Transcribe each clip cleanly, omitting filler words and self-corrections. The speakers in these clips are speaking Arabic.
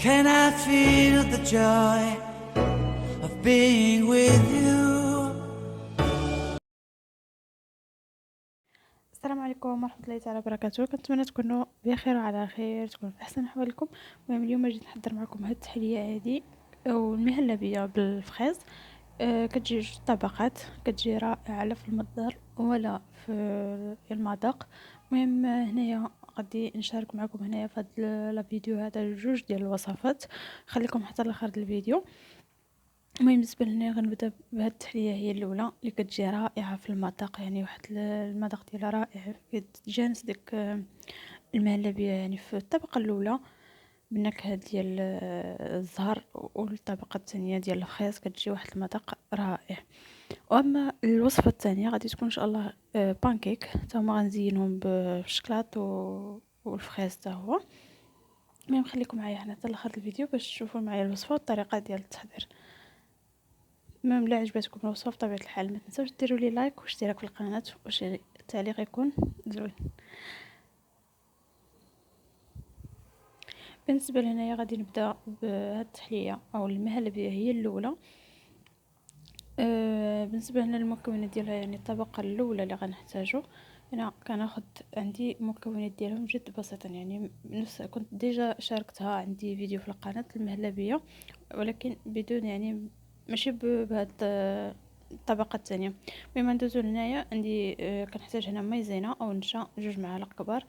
can I feel the joy of being with you. السلام عليكم ورحمة الله تعالى وبركاته. كنتمنى تكونوا بخير وعلى خير، تكونوا في احسن احوالكم. المهم اليوم جيت نحضر معكم هاد التحليه هادي او المهلبيه بالفخيز. كتجي جوج طبقات، كتجي رائعه لا في المصدر ولا في المذاق. المهم هنايا غادي نشارك معكم هنايا في هاد الفيديو هذا جوج ديال الوصفات، خليكم حتى لاخر الفيديو. المهم بالنسبه لنا غنبدا بهاد التحليه، هي الاولى اللي كتجي رائعه في المذاق، يعني واحد المذاق ديالها رائع، كتجانس ديك المهلبيه يعني في الطبقه الاولى بالنكهه ديال الزهر، والطبقه الثانيه ديال الخيز كتجي واحد المذاق رائع. واما الوصفه الثانيه غادي تكون ان شاء الله بانكيك، حتى هما غنزينهم بالشكلاط والفخيز حتى هو. المهم خليكم معايا حنا حتى لاخر الفيديو باش تشوفوا معايا الوصفه والطريقه ديال التحضير. المهم الا عجبتكم الوصفه بطبيعه الحال ما تنساوش ديروا لي لايك واشتراك في القناه، واش التعليق يكون زوين. بالنسبه لهنايا غادي نبدا بهاد التحليه او المهلبيه هي الاولى. بالنسبه هنا المكونات ديالها، يعني الطبقه الاولى اللي غنحتاجو، انا كناخذ عندي مكونات ديالهم جد بسيطه، يعني نفس كنت ديجا شاركتها عندي فيديو في القناه المهلبيه، ولكن بدون يعني ماشي بهاد الطبقه الثانيه. بما ندوزو هنايا عندي كنحتاج هنا مايزينا او نشا 2 معالق كبار.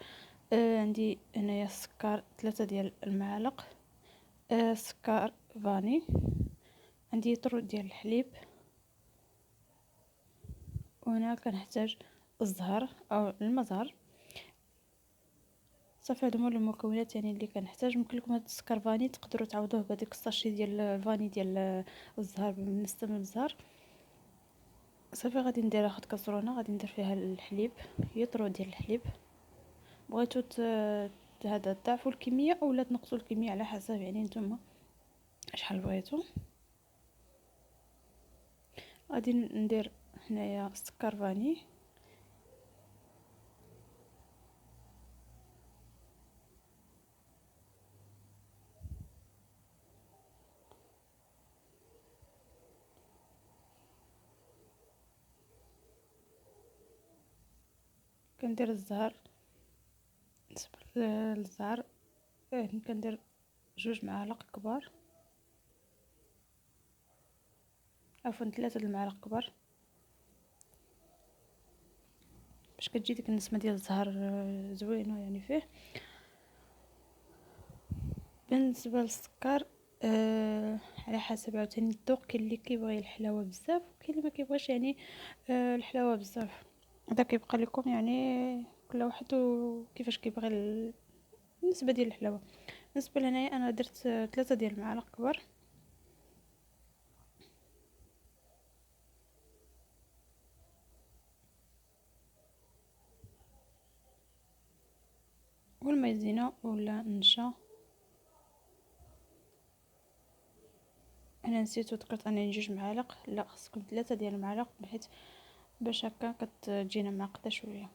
عندي هنايا السكر 3 ديال المعالق. سكر فاني. عندي طرو ديال الحليب. وهنا كنحتاج الزهر او المزهر. صافي هادو هما المكونات يعني اللي كنحتاج. ممكن لكم هاد السكر فاني تقدروا تعوضوه بهذيك الساشي ديال الفاني ديال الزهر بالنسبه للزهر. صافي غادي ندير، ناخذ كاسرونه غادي ندير فيها الحليب، يطرو ديال الحليب. بغيتو هذا تضاعفوا الكميه اولا تنقصوا الكميه على حسب يعني نتوما شحال بغيتو. غادي ندير هنايا السكر فاني. كندير الزهر. بالنسبه للزهر كندير 2 معالق كبار، عفوا 3 المعالق كبار، باش كتجي ديك النسمه ديال الزهر زوينه يعني فيه. بالنسبه للسكر على حسب عاوتاني الذوق، كاين اللي كيبغي الحلاوه بزاف وكاين اللي ما كيبغيش يعني الحلاوه بزاف. هذا كيبقى لكم يعني كل واحد وكيفاش كيبغي النسبه ديال الحلاوه. بالنسبه لهنايا انا درت 3 ديال المعالق كبار. والمايزينا ولا النشا، انا نسيت وذكرت انني 2 معالق، لا خصكم 3 ديال المعالق، بحيث باش هكا كتجينا معقده شويه.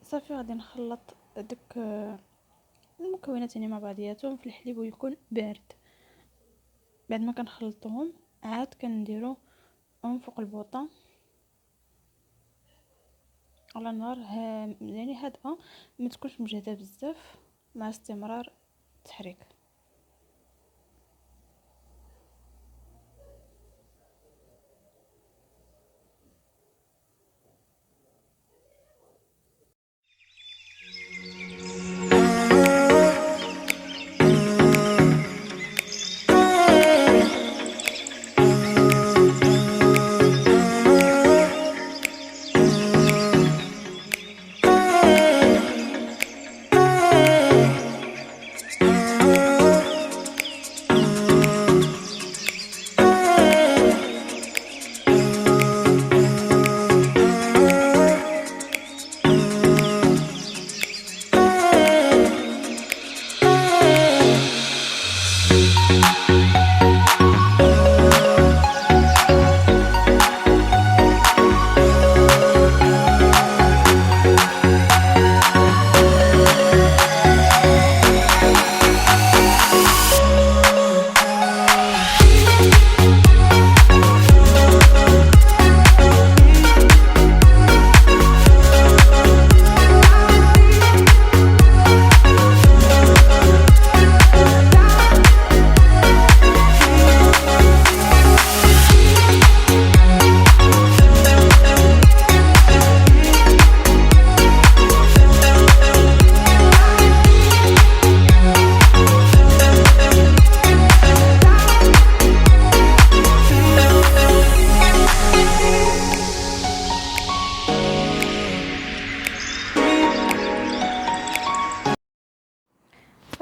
صافي غادي نخلط ديك المكونات يعني مع بعضياتهم في الحليب ويكون بارد. بعد ما كنخلطهم عاد كنديرو فوق البوطه على نار يعني هادئه، ما تكونش مجهده بزاف، مع استمرار التحريك.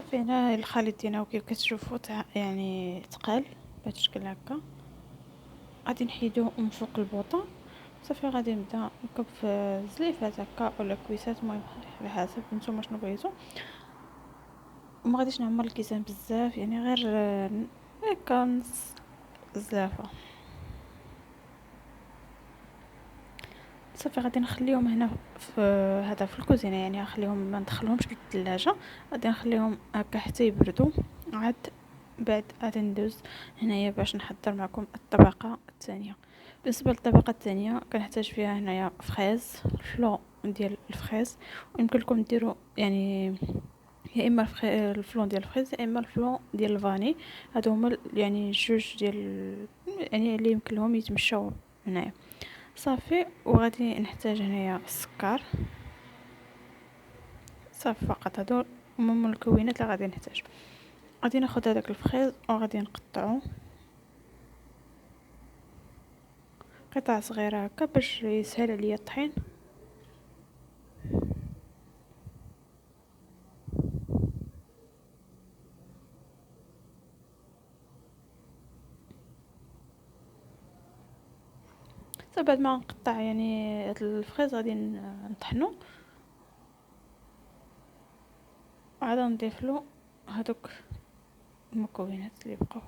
صافي هنا الخليط ديالنا كيف كتشوفوا يعني تقال بهذا الشكل هكا. غادي نحيدوه من فوق البوطه. صافي غادي نبدا نكب في زليفات هكا ولا كويسات، المهم على حسب نتوما شنو بغيتو. وما غاديش نعمر الكيسان بزاف، يعني غير هكا نص زلافه. صافي غادي نخليهم هنا في هذا في الكوزينه، يعني نخليهم ما ندخلهمش للثلاجه، غادي نخليهم هكا حتى يبردوا. عاد بعد غادي ندوز هنايا باش نحضر معكم الطبقه الثانيه. بالنسبه للطبقه الثانيه كنحتاج فيها هنايا فخيز، الفلو ديال الفخيز. ويمكن لكم ديروا يعني يا اما الفلون ديال الفخيز يا اما الفلون ديال الفاني. هادو هما يعني جوج ديال يعني اللي يمكن لهم يتمشاو هنايا. صافي وغادي نحتاج هنايا السكر. صافي فقط هادو هما المكونات اللي غادي نحتاج. غادي ناخذ هذاك الفخيز وغادي نقطعو قطع صغيره هكا باش يسهل عليا الطحين. صافي بعد ما نقطع يعني هاد الفخيز غادي نطحنو، وعاد نضيفلو هادوك المكونات اللي بقاو.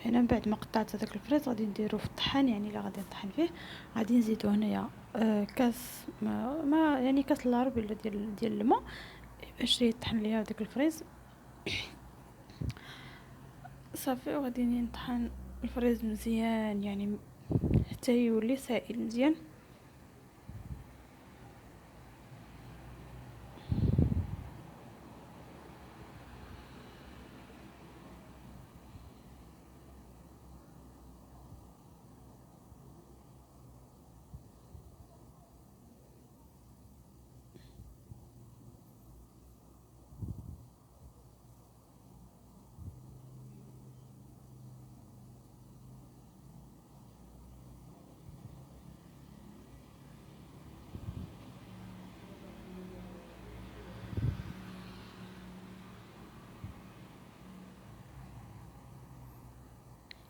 هنا من بعد ما قطعت هذاك الفريز غادي نديرو في الطحان، يعني اللي غادي نطحن فيه. غادي نزيدو هنايا كاس ما يعني كاس لارب ولا ديال الماء باش يطحن ليا هذاك الفريز. صافي وغادي نطحن الفريز مزيان يعني حتى يولي سائل مزيان.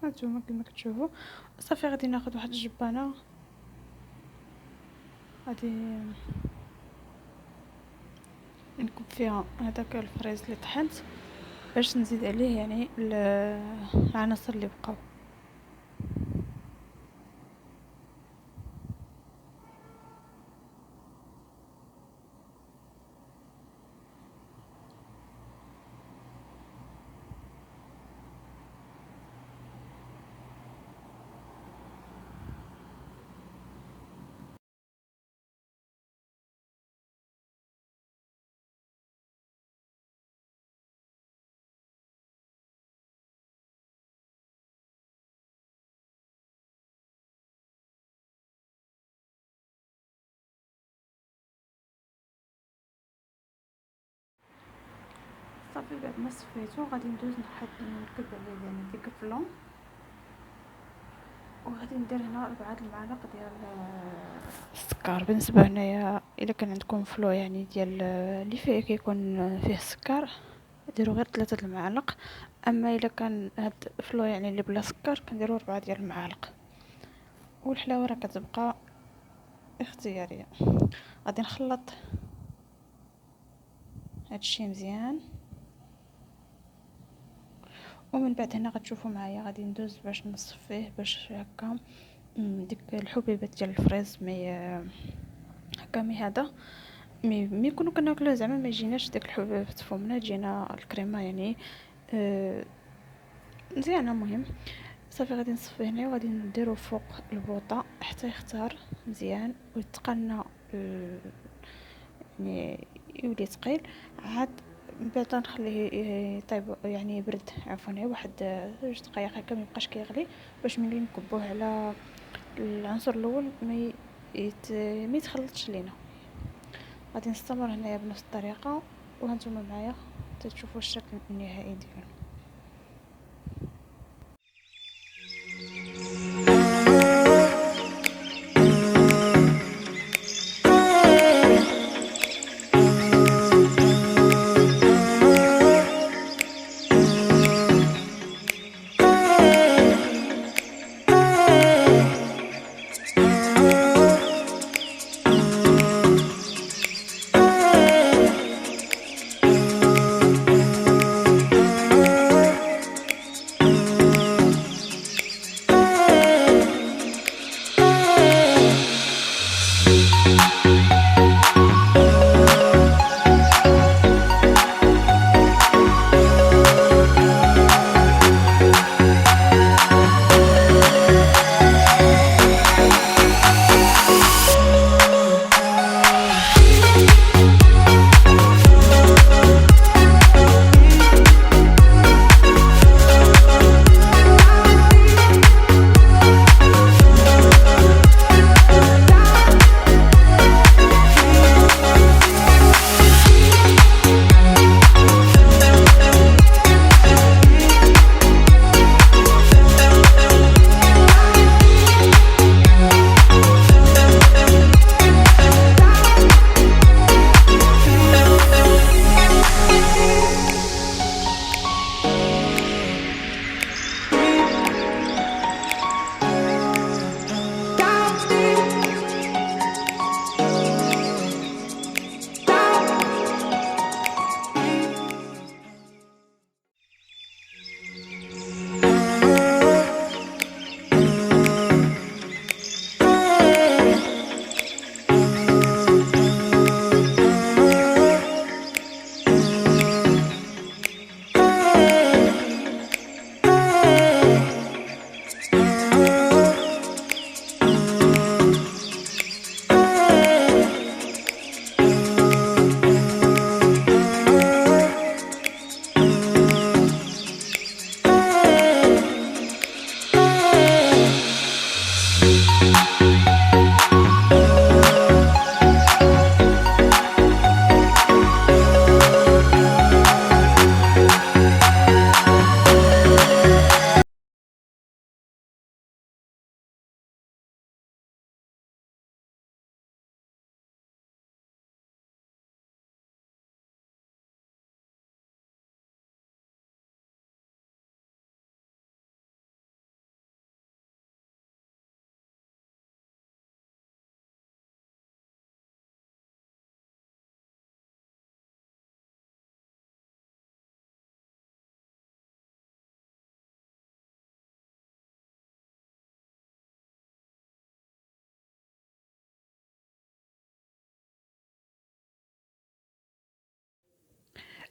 هانتوما كما كتشوفوا. صافي غادي ناخذ واحد الجبانه، غادي نكب فيها هذاك الفريز اللي طحنت باش نزيد عليه يعني العناصر اللي بقاو. صافي بعد ما صفيتو غادي ندوز نكب عليه يعني ديك الفلون، وغادي ندير هنا 4 المعالق ديال السكر. بالنسبه هنايا الا كان عندكم فلو يعني ديال اللي فيه كيكون فيه السكر ديروا غير 3 المعالق، اما الا كان هاد فلو يعني اللي بلا سكر كنديروا 4 ديال المعالق. والحلاوه راه كتبقى اختياريه. غادي نخلط هادشي مزيان، ومن بعد هنا غتشوفوا معايا غادي ندوز باش نصفيه باش هكا ديك الحبيبات ديال الفريز مي هكا مي هذا مي يكونوا كناكلوه زعما ما يجيناش داك الحبيبات فمنا، تجينا الكريمه يعني مزيانه. مهم صافي غادي نصفيه هنا وغادي نديرو فوق البوطه حتى يختار مزيان ويتقلنا يعني يولي ثقيل. عاد من بعد نخليه يطيب يعني يبرد عفوا واحد 2 دقائق هكا ما يبقاش كيغلي، باش ملي نكبوه على العنصر الاول ما يتخلطش لينا. غادي نستمر هنايا بنفس الطريقه وهانتوما معايا تشوفوا الشكل النهائي ديالو.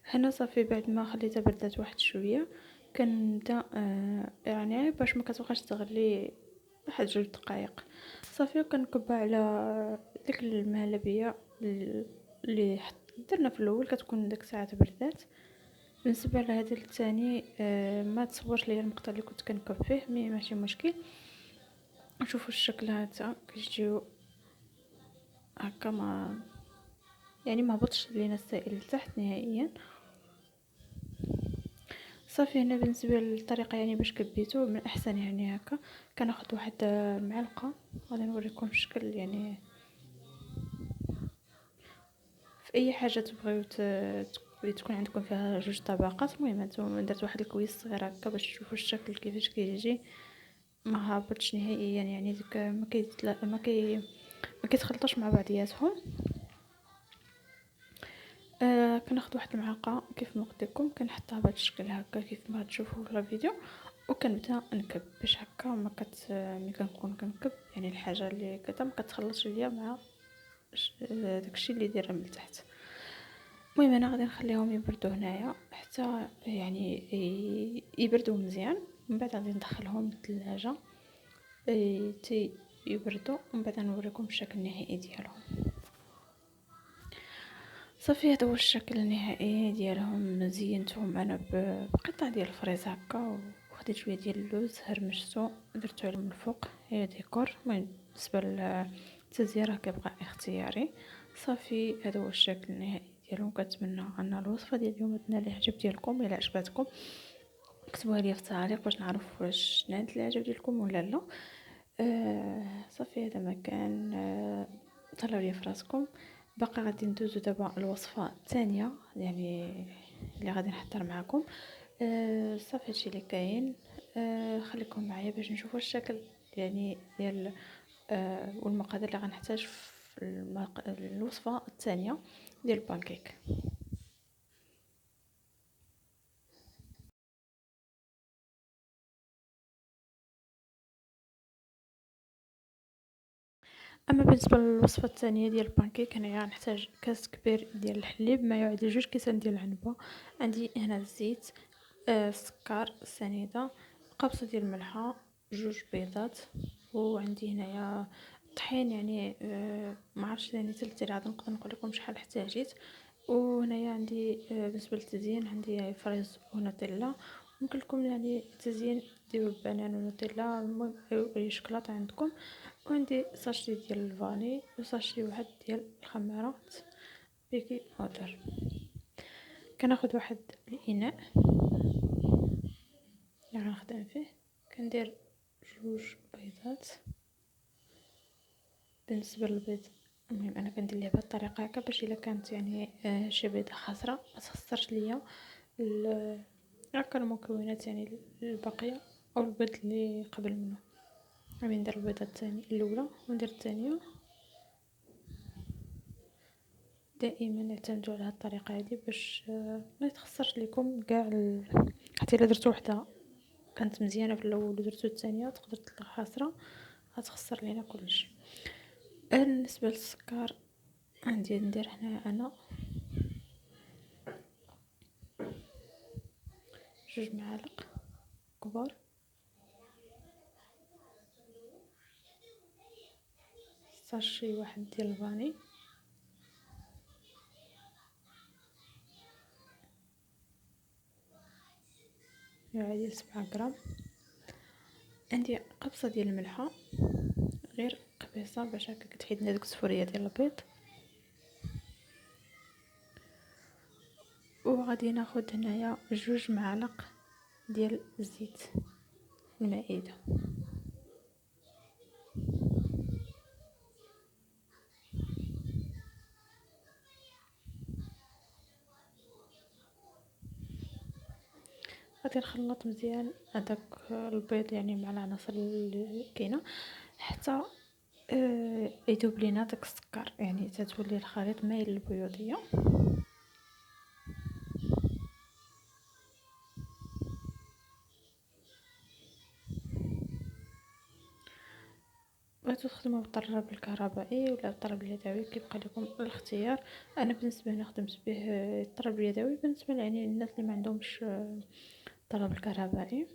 هنا صافي بعد ما خليتها بردات واحد شويه كنبدا يعني باش ما كتبقاش تغلي واحد 2 دقائق صافي، وكنكبها على ديك المهلبيه اللي درنا في الاول كتكون ديك الساعه بردات. بالنسبه لهذا الثاني ما تصورش ليا المقطع اللي كنت كنكب فيه مي ماشي مشكل. نشوفوا الشكل هذا كيجيو هكا ما يعني ما هبطش لينا السائل لتحت نهائيا. صافي هنا بالنسبة للطريقة يعني باش كبيتو من الأحسن يعني هكا كناخد واحد المعلقة، غادي نوريكم الشكل يعني في أي حاجة تبغيو تكون عندكم فيها جوج طبقات. المهم هانتوما درت واحد الكويس صغير هكا باش تشوفوا الشكل كيفاش كيجي، ما هابطش نهائيا يعني ديك ما كيتخلطوش مع بعضياتهم. كناخد واحد المعلقه كيف ما قلت لكم كنحطها بهذا الشكل هكا كيف ما تشوفوا في الفيديو، وكنبدا نكب باش هكا ملي كنكون كنكب يعني الحاجه اللي كدا ما كتخلطش ليا مع داكشي اللي دايره من تحت. المهم انا غادي نخليهم يبردوا هنايا حتى يعني يبردوا مزيان، من بعد غادي ندخلهم للثلاجه تي يبردوا، ومن بعد نوريكم الشكل النهائي ديالهم. صافي هذا هو الشكل النهائي ديالهم. زينتهم انا بقطع ديال الفريز هكا، وخديت شويه ديال اللوز هرمشتو درتو عليه من الفوق هي ديكور. المهم بالنسبه للتزيين راه كيبقى اختياري. صافي هذا هو الشكل النهائي ديالهم. كنتمنى ان الوصفه ديال اليوم تنال الاعجاب ديالكم. الا عجبتكم كتبوها لي في التعليق باش نعرف واش نالت الاعجاب ديالكم ولا لا. صافي هذا ما كان. طلعوا لي فراسكم. باقي غادي ندوزو دابا الوصفه الثانيه يعني اللي غادي نحضر معكم. صافي هادشي اللي كاين. خليكم معايا باش نشوفوا الشكل يعني ديال والمقادير اللي غنحتاج في الوصفه الثانيه ديال البانكيك. اما بالنسبه للوصفه الثانيه ديال البانكيك هنايا غنحتاج كاس كبير ديال الحليب ما يعادل 2 كيسان ديال العنبه. عندي هنا الزيت، السكر، السنيده، قبصه ديال الملحه، 2 بيضات، وعندي هنايا طحين يعني ما عرفتش يعني تلتي عاد نقدر نقول لكم شحال احتاجيت. وهنايا عندي بالنسبه للتزيين عندي فريز ونوتيلا. ممكن لكم يعني تزيين ديروا البنان ونوتيلا، المهم اي شوكولاته عندكم. وعندي ساشي ديال الفاني وساشي واحد ديال الخمارات بيكي باودر. كناخد واحد الاناء اللي غنخدم فيه، كندير 2 بيضات. بالنسبه للبيض المهم انا كندير ليه بهذه الطريقه هكا باش الا كانت يعني شي بيضه خاسره ما تخسرش ليا هكا المكونات يعني الباقيه او البيض اللي قبل منه. غادي ندير البيضه الثانيه الاولى وندير الثانيه. دائما اعتمدوا على هذه الطريقه هذه باش ما يتخسرش لكم كاع حتى الا درتو وحده كانت مزيانه في الاول ودرتو الثانيه تقدر تطلع خاسره غتخسر لينا كلشي. بالنسبه للسكر عندي ندير هنا انا 2 معالق كبار. ساشي واحد ديال الفاني، يعادل 7 غرام. عندي قبصه ديال الملحه غير قبيصه باش هكا كتحيد لنا ديك الصفوريه ديال البيض. وغادي ناخد هنايا 2 معالق ديال الزيت المائده. غادي نخلط مزيان هذاك البيض يعني مع العناصر اللي كاينه حتى يذوب لينا داك السكر يعني تتولي الخليط مايل للبيضيه. بغيتو تخدموا بالطراب الكهربائي ولا بالطراب اليدوي كيبقى لكم الاختيار. انا بالنسبه لي خدمت به الطراب اليدوي. بالنسبه يعني الناس اللي ما عندهمش الطراب الكهربائي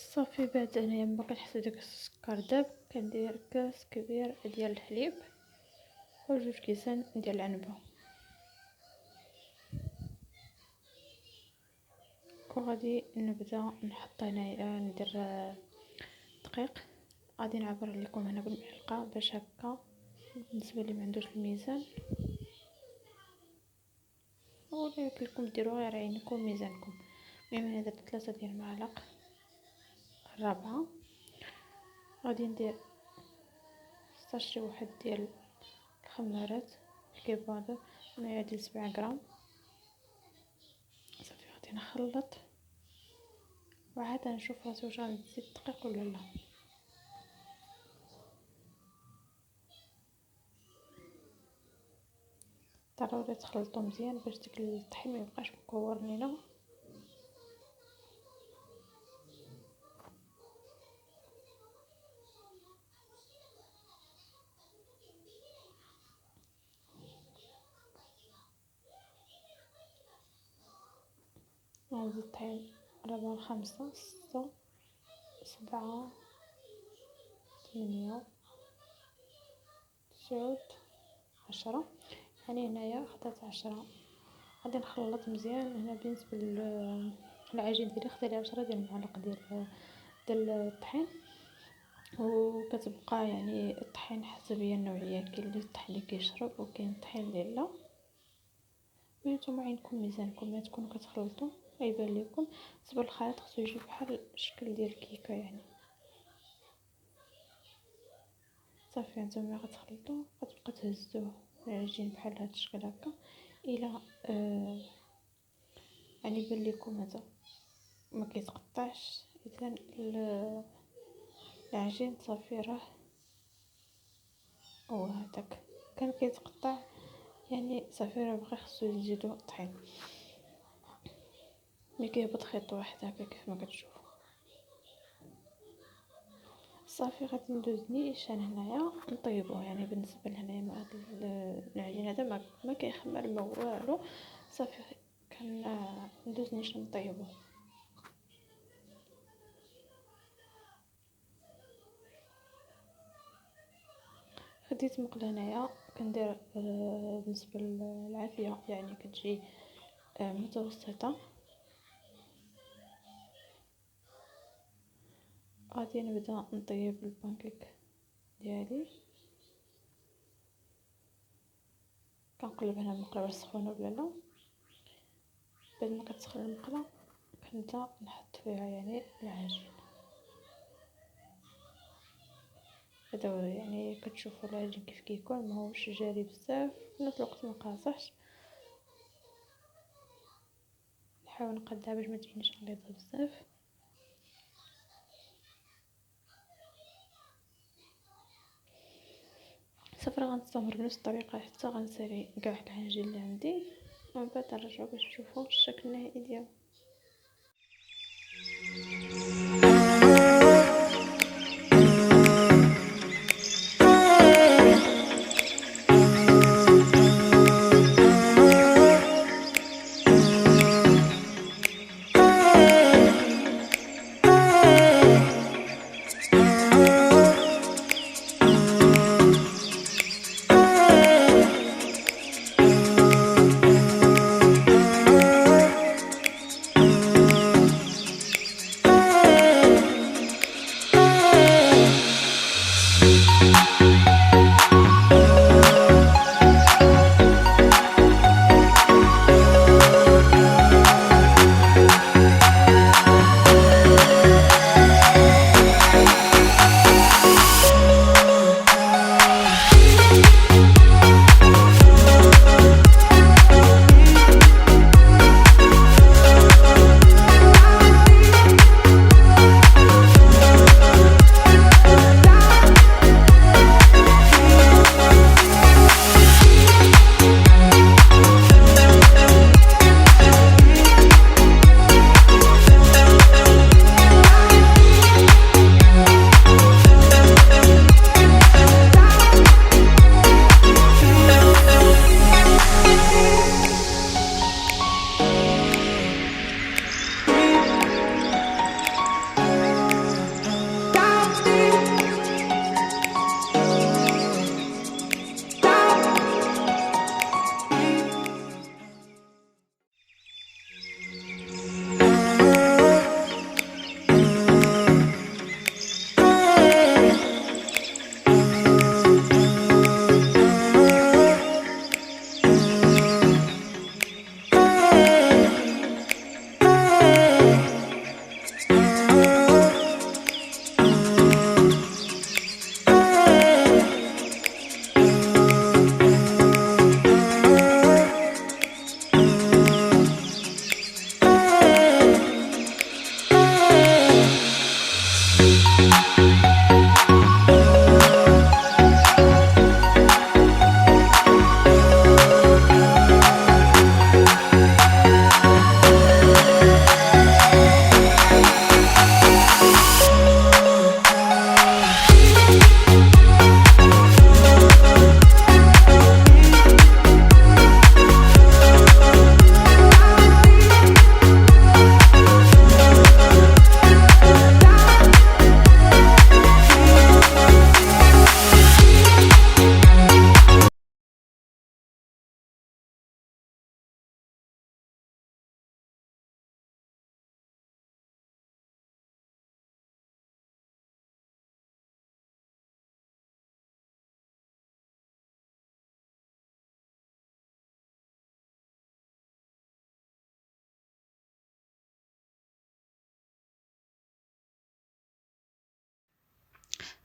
صافي بعد انايا ما كنحس داك السكر داب، كندير كاس كبير ديال الحليب وجوج كيسان ديال العنبه، وغادي نبدا نحط هنايا ندير دقيق. غادي نعبر لكم هنا بالمعلقه باش هكا بالنسبه اللي ما عندوش الميزان، ولا يمكن لكم ديروا غير عينكم ميزانكم. المهم انا درت 3 ديال المعالق. الرابعه غادي ندير 16 واحد ديال الخمارات الكيب باودر، هنايا ديال 7 غرام. صافي غادي نخلط وعاد نشوف راسي واش غنزيد الدقيق ولا لا. ضروري تخلطوا مزيان باش ديك الطحين ما يبقاش مكور لينا. نزيد الطحين 4 5 6 7 8 9 10، يعني هنايا خدات 10. غادي نخلط مزيان. هنا بالنسبه للعجين ديالي خدالي 10 ديال المعالق ديال الطحين، وكتبقى يعني الطحين حسب هي النوعيه، كاين اللي الطحين اللي كيشرب وكاين الطحين اللي لا. نتوما عينكم ميزانكم ما تكونوا كتخلطوا يبان لكم. بالنسبه للخليط خصو يجي بحال الشكل ديال الكيكه يعني. صافي نتوما غتخلطوا غتبقى تهزوا العجين بحال هذا الشكل هكا الى يعني يبان لكم هذا ما كيتقطعش. اذا العجين صافي راه هو هذاك، كان كيتقطع يعني صافي راه بقى خصو يزيدوا الطحين. ملي كيهبط خيط واحد هكا كيف ما كتشوفوا. صافي غادي ندوز نيشان هنايا نطيبوه. يعني بالنسبه لهنايا مع هذا العجين هذا ما كيخمر ما والو. صافي ندوز نيشان نطيبوه. خديت مقله هنايا كندير بالنسبه للعافيه يعني كتجي متوسطه. غادي نبدا نطيب البانكيك ديالي. كنقلب هنا المقله واش سخونه ولا لا. بعد ما كتسخن المقله كنبدا نحط فيها يعني العجين. هذا هو يعني كتشوفوا العجين كيف كيكون، ماهوش جاري بزاف في نفس الوقت ما قاصحش. نحاول نقادها باش ما تجينيش غليظه بزاف. صافي غنستمر بنفس الطريقه حتى غنسالي كاع العجين اللي عندي، ومن بعد نرجعو باش نشوفوا الشكل النهائي ديالو.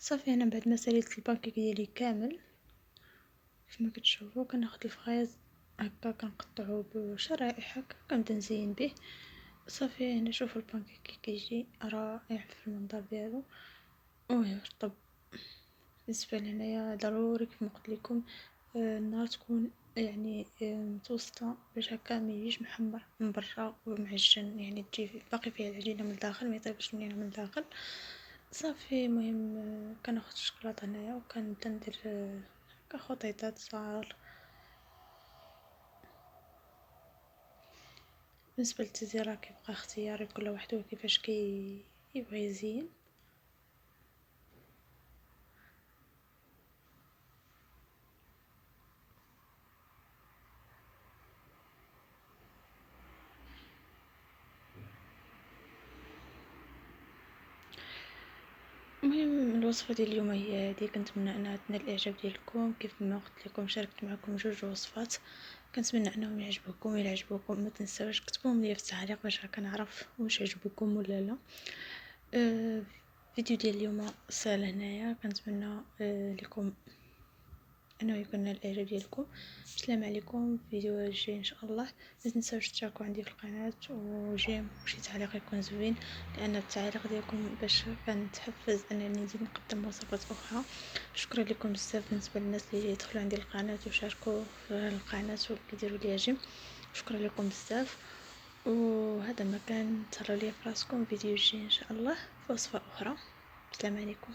صافي انا بعد ما ساليت البانكيك ديالي كامل كيف ما كتشوفوا كناخذ الفغيز هكا كنقطعو بشرائح هكا كنبدا نزين به. صافي هنا شوفوا البانكيك كي كيجي رائع في المنظر ديالو ويرطب. بالنسبه لهنايا ضروري كيف ما قلت لكم النار تكون يعني متوسطه باش هكا ما يجيش محمر من برا ومعجن، يعني تجي باقي فيها العجينه من الداخل ما يطيبش منين من الداخل. صافي المهم كناخذ الشكلاط هنايا وكنبدا ندير هكا خطيطات صغار. بالنسبه للتزيين راه كيبقى اختياري كل واحد وكيفاش يبغي يزين. المهم الوصفه ديال اليوم هي هذه، كنتمنى انها تنال الاعجاب ديالكم. كيف ما قلت لكم شاركت معكم جوج وصفات، كنتمنى انهم يعجبوكم. الا عجبوكم ما تنساوش تكتبوهم لي في التعليق باش هكا نعرف واش عجبوكم ولا لا. الفيديو ديال اليوم سال هنايا، كنتمنى لكم انه يكون نال الاعجاب ديالكم. السلام عليكم، في فيديو الجاي ان شاء الله. ما تنساوش تشاركوا عندي في القناه وجيم وشي تعليق يكون زوين، لان التعليق ديالكم باش كنتحفز انني نزيد نقدم وصفات اخرى. شكرا لكم بزاف بالنسبه للناس اللي يدخلوا عندي القناه وشاركوا في القناه وكيديروا لي جيم. شكرا لكم بزاف، وهذا ما كان. تهلاو ليا فراسكم، فيديو الجاي ان شاء الله في وصفه اخرى. السلام عليكم.